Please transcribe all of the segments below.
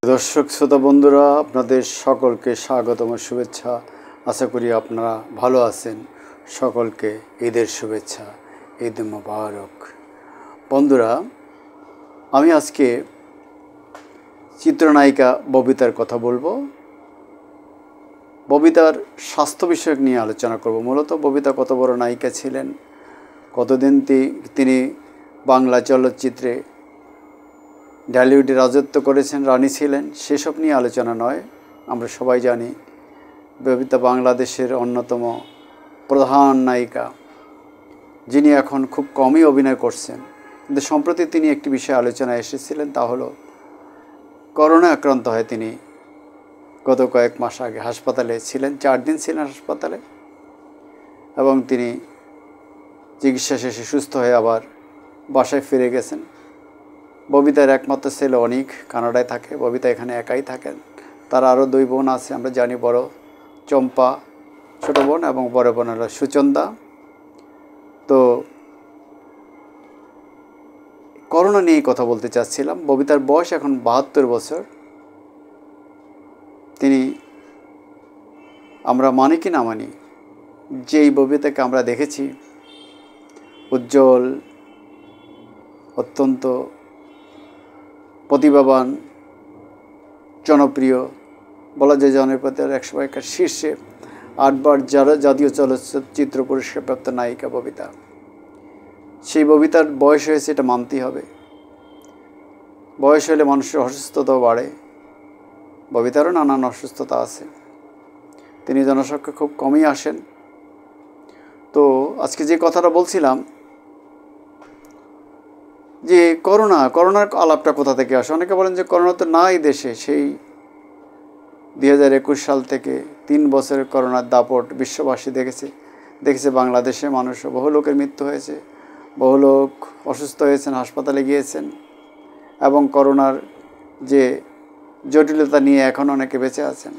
দর্শক শ্রোতা বন্ধুরা, আপনাদের সকলকে স্বাগতম ও শুভেচ্ছা। আশা করি আপনারা ভালো আছেন। সকলকে ঈদের শুভেচ্ছা, ঈদ মোবারক। বন্ধুরা, আমি আজকে চিত্রনায়িকা ববিতার কথা বলবো। ববিতার স্বাস্থ্য বিষয়ক নিয়ে আলোচনা করব। মূলত ববিতা কত বড় নায়িকা ছিলেন, কতদিন তিনি বাংলা চলচ্চিত্রে ঢালিউডে রাজত্ব করেছেন, রানী ছিলেন, সেসব নিয়ে আলোচনা নয়। আমরা সবাই জানি ববিতা বাংলাদেশের অন্যতম প্রধান নায়িকা, যিনি এখন খুব কমই অভিনয় করছেন। কিন্তু সম্প্রতি তিনি একটি বিষয়ে আলোচনায় এসেছিলেন, তা হলো করোনা আক্রান্ত হয় তিনি গত কয়েক মাস আগে হাসপাতালে ছিলেন, 4 দিন ছিলেন হাসপাতালে, এবং তিনি চিকিৎসা শেষে সুস্থ হয়ে আবার বাসায় ফিরে গেছেন। ববিতার একমাত্র ছেলে অনিক কানাডায় থাকে, ববিতা এখানে একাই থাকেন। তার আরও 2 বোন আছে, আমরা জানি। বড় চম্পা ছোটো বোন, এবং বড় বোন হলো সুচন্দা। তো করোনা নিয়েই কথা বলতে চাচ্ছিলাম। ববিতার বয়স এখন 72 বছর। আমরা মানি কি না মানি, যেই ববিতাকে আমরা দেখেছি উজ্জ্বল, অত্যন্ত প্রতিভাবান, জনপ্রিয়, বলা যায় জনপ্রিয়তার 100 শীর্ষে 8 বার জাতীয় চলচ্চিত্র পুরস্কারপ্রাপ্ত নায়িকা ববিতা। সেই ববিতার বয়স হয়েছে, এটা মানতেই হবে। বয়স হলে মানুষের অসুস্থতাও বাড়ে। ববিতারও নানান অসুস্থতা আছে, তিনি জনসংখ্যা খুব কমই আসেন। তো আজকে যে কথাটা বলছিলাম, যে করোনার আলাপটা কোথা থেকে আসে। অনেকে বলেন যে করোনা তো নাই দেশে, সেই 2021 সাল থেকে 3 বছরের করোনার দাপট বিশ্ববাসী দেখেছে। বাংলাদেশে বহু লোকের মৃত্যু হয়েছে, বহু লোক অসুস্থ হয়েছেন, হাসপাতালে গিয়েছেন, এবং করোনার যে জটিলতা নিয়ে এখন অনেকে বেঁচে আছেন।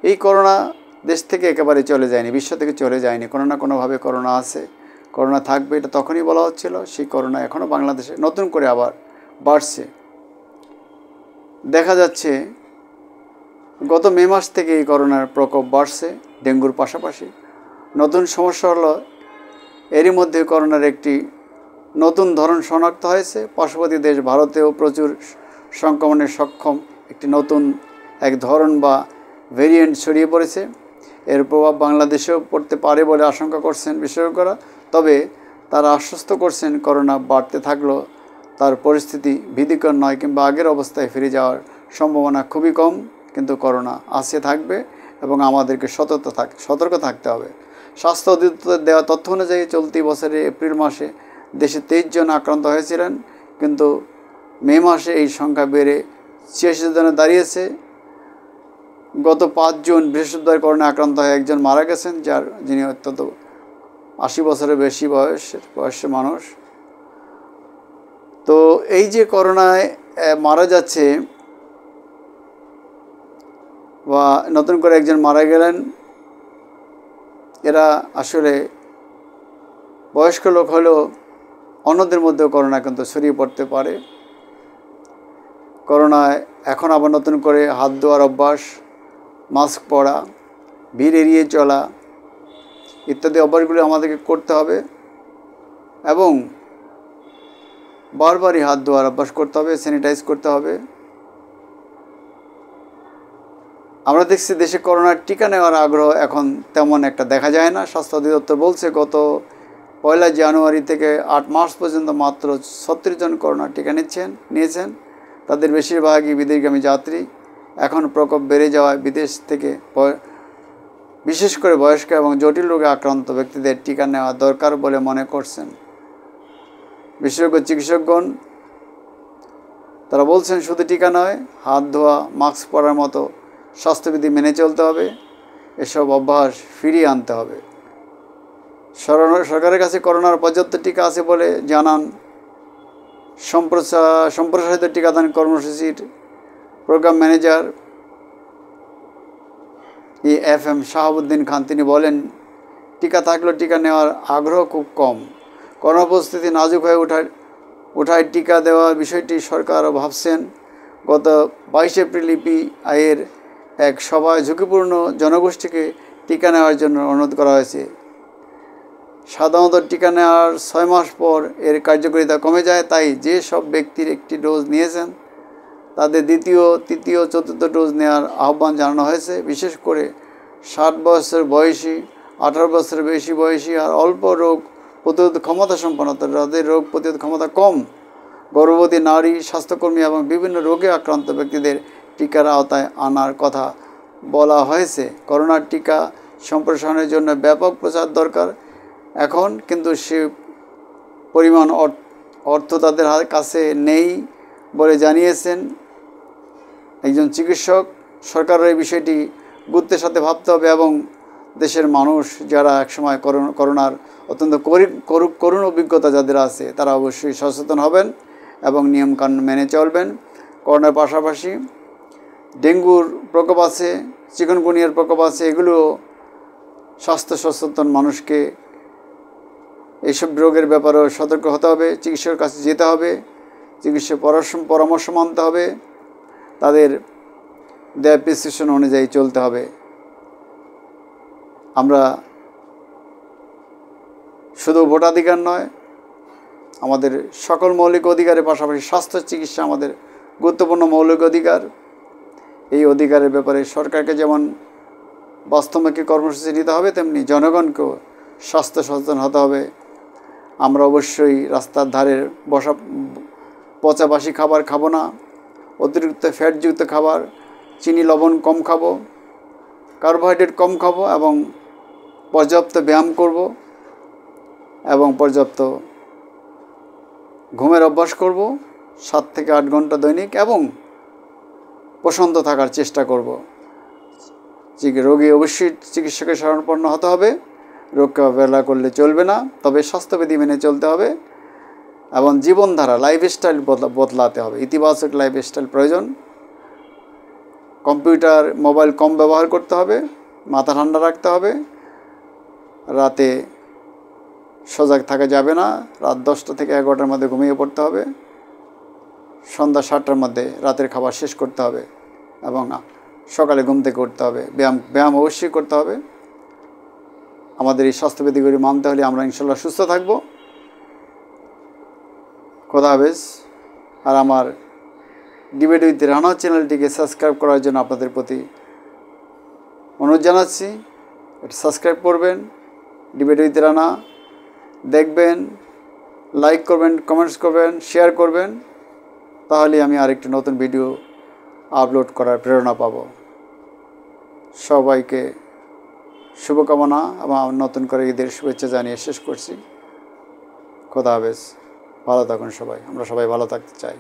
এই করোনা দেশ থেকে একেবারে চলে যায়নি, বিশ্ব থেকে চলে যায়নি। কোনো না কোনোভাবে করোনা আছে, করোনা থাকবে, এটা তখনই বলা হচ্ছিল। সেই করোনা এখনও বাংলাদেশে নতুন করে আবার বাড়ছে। দেখা যাচ্ছে গত মে মাস থেকে এই করোনার প্রকোপ বাড়ছে, ডেঙ্গুর পাশাপাশি। নতুন সমস্যা হলো, এরই মধ্যে করোনার একটি নতুন ধরন শনাক্ত হয়েছে। পার্শ্ববর্তী দেশ ভারতেও প্রচুর সংক্রমণে সক্ষম একটি নতুন এক ধরন বা ভেরিয়েন্ট ছড়িয়ে পড়েছে। এর প্রভাব বাংলাদেশেও পড়তে পারে বলে আশঙ্কা করছেন বিশেষজ্ঞরা। তবে তারা আশ্বস্ত করছেন, করোনা বাড়তে থাকলেও তার পরিস্থিতি ভীতিকর নয়, কিংবা আগের অবস্থায় ফিরে যাওয়ার সম্ভাবনা খুবই কম। কিন্তু করোনা আসে, থাকবে, এবং আমাদেরকে সতর্ক থাকতে হবে। স্বাস্থ্য অধিদপ্তরের দেওয়া তথ্য অনুযায়ী চলতি বছরের এপ্রিল মাসে দেশে 23 জন আক্রান্ত হয়েছিলেন, কিন্তু মে মাসে এই সংখ্যা বেড়ে 86 জনে দাঁড়িয়েছে। গত 5 জুন বৃহস্পতিবার করোনা আক্রান্ত হয়ে একজন মারা গেছেন, যিনি অত্যন্ত 80 বছরের বেশি বয়সের মানুষ। তো এই যে করোনায় মারা যাচ্ছে, বা নতুন করে একজন মারা গেলেন, এরা আসলে বয়স্ক লোক হলেও অন্যদের মধ্যেও করোনা কিন্তু ছড়িয়ে পড়তে পারে। করোনায় এখন আবার নতুন করে হাত ধোয়ার অভ্যাস, মাস্ক পরা, ভিড় এড়িয়ে চলা ইত্যাদি অভ্যাসগুলো আমাদেরকে করতে হবে, এবং বারবারই হাত ধোয়ার অভ্যাস করতে হবে, স্যানিটাইজ করতে হবে। আমরা দেখছি দেশে করোনার টিকা নেওয়ার আগ্রহ এখন তেমন একটা দেখা যায় না। স্বাস্থ্য অধিদপ্তর বলছে গত 1 জানুয়ারি থেকে 8 মার্চ পর্যন্ত মাত্র 36 জন করোনার টিকা নিয়েছেন। তাদের বেশিরভাগই বিদেশগামী যাত্রী। এখন প্রকোপ বেড়ে যাওয়ায় বিদেশ থেকে বিশেষ করে বয়স্ক এবং জটিল রোগে আক্রান্ত ব্যক্তিদের টিকা নেওয়া দরকার বলে মনে করছেন বিশেষজ্ঞ চিকিৎসকগণ। তারা বলছেন, শুধু টিকা নয়, হাত ধোয়া, মাস্ক পরার মতো স্বাস্থ্যবিধি মেনে চলতে হবে। এসব অভ্যাস ফিরিয়ে আনতে হবে। সরকারের কাছে করোনার পর্যাপ্ত টিকা আছে বলে জানান সম্প্রসারিত টিকাদান কর্মসূচির প্রোগ্রাম ম্যানেজার FM শাহাবুদ্দিন খান। তিনি বলেন, টিকা থাকলেও টিকা নেওয়ার আগ্রহ খুব কম। করোনা পরিস্থিতি নাজুক হয়ে ওঠায় টিকা দেওয়ার বিষয়টি সরকারও ভাবছেন। গত 22 এপ্রিল ইপিআইয়ের এক সভায় ঝুঁকিপূর্ণ জনগোষ্ঠীকে টিকা নেওয়ার জন্য অনুরোধ করা হয়েছে। সাধারণত টিকা নেওয়ার 6 মাস পর এর কার্যকারিতা কমে যায়, তাই যে সব ব্যক্তির একটি ডোজ নিয়েছেন তাদের দ্বিতীয়, তৃতীয়, চতুর্থ ডোজ নেওয়ার আহ্বান জানানো হয়েছে। বিশেষ করে 60 বছর বয়সী, 18 বছরের বেশি বয়সী আর অল্প রোগ প্রতিরোধ ক্ষমতা সম্পন্ন, যাদের রোগ প্রতিরোধ ক্ষমতা কম, গর্ভবতী নারী, স্বাস্থ্যকর্মী এবং বিভিন্ন রোগে আক্রান্ত ব্যক্তিদের টিকার আওতায় আনার কথা বলা হয়েছে। করোনার টিকা সম্প্রসারণের জন্য ব্যাপক প্রচার দরকার। এখন কিন্তু সে পরিমাণ অর্থ তাদের কাছে নেই বলে জানিয়েছেন একজন চিকিৎসক। সরকারের এই বিষয়টি গুরুত্বের সাথে ভাবতে হবে এবং দেশের মানুষ যারা একসময় করোনার অত্যন্ত করুণ অভিজ্ঞতা যাদের আছে তারা অবশ্যই সচেতন হবেন এবং নিয়মকানুন মেনে চলবেন। করোনার পাশাপাশি ডেঙ্গুর প্রকোপ আছে, চিকুনগুনিয়ার প্রকোপ আছে, এগুলো স্বাস্থ্য সচেতন মানুষকে এইসব রোগের ব্যাপারেও সতর্ক হতে হবে, চিকিৎসকের কাছে যেতে হবে, চিকিৎসক পরামর্শ মানতে হবে, তাদের দেয়া প্রেসক্রিপশন অনুযায়ী চলতে হবে। আমরা শুধু ভোটাধিকার নয়, আমাদের সকল মৌলিক অধিকারের পাশাপাশি স্বাস্থ্য চিকিৎসা আমাদের গুরুত্বপূর্ণ মৌলিক অধিকার। এই অধিকারের ব্যাপারে সরকারকে যেমন বাস্তবমুখী কর্মসূচি নিতে হবে, তেমনি জনগণকেও স্বাস্থ্য সচেতন হতে হবে। আমরা অবশ্যই রাস্তার ধারের পচা বাসি খাবার খাবো না, অতিরিক্ত ফ্যাটযুক্ত খাবার, চিনি লবণ কম খাবো, কার্বোহাইড্রেট কম খাবো এবং পর্যাপ্ত ব্যায়াম করব এবং পর্যাপ্ত ঘুমের অভ্যাস করব, 7 থেকে 8 ঘন্টা দৈনিক, এবং প্রশান্ত থাকার চেষ্টা করব। রোগী অবশ্যই চিকিৎসকের শরণাপন্ন হতে হবে, রোগকে অবহেলা করলে চলবে না, তবে স্বাস্থ্যবিধি মেনে চলতে হবে এবং জীবনধারা লাইফস্টাইল বদলাতে হবে। ইতিবাচক লাইফস্টাইল প্রয়োজন। কম্পিউটার, মোবাইল কম ব্যবহার করতে হবে, মাথা ঠান্ডা রাখতে হবে, রাতে সজাগ থাকা যাবে না, রাত 10টা থেকে 11টার মধ্যে ঘুমিয়ে পড়তে হবে, সন্ধ্যা 7টার মধ্যে রাতের খাবার শেষ করতে হবে এবং সকালে ঘুম থেকে উঠতে হবে। ব্যায়াম অবশ্যই করতে হবে। আমাদের এই স্বাস্থ্যবিধিগুলি মানতে হলে আমরা ইনশাল্লাহ সুস্থ থাকব। খোদা হাফেজ। আর আমার ডিবেট উইথ রানা চ্যানেলটিকে সাবস্ক্রাইব করার জন্য আপনাদের প্রতি অনুরোধ জানাচ্ছি। এটা সাবস্ক্রাইব করবেন, ডিবেট উইথ রানা দেখবেন, লাইক করবেন, কমেন্টস করবেন, শেয়ার করবেন, তাহলে আমি আরেকটি নতুন ভিডিও আপলোড করার প্রেরণা পাব। সবাইকে শুভকামনা এবং নতুন করে ঈদের শুভেচ্ছা জানিয়ে শেষ করছি। খোদা হাফেজ। ভালো থাকুন সবাই, আমরা সবাই ভালো থাকতে চাই।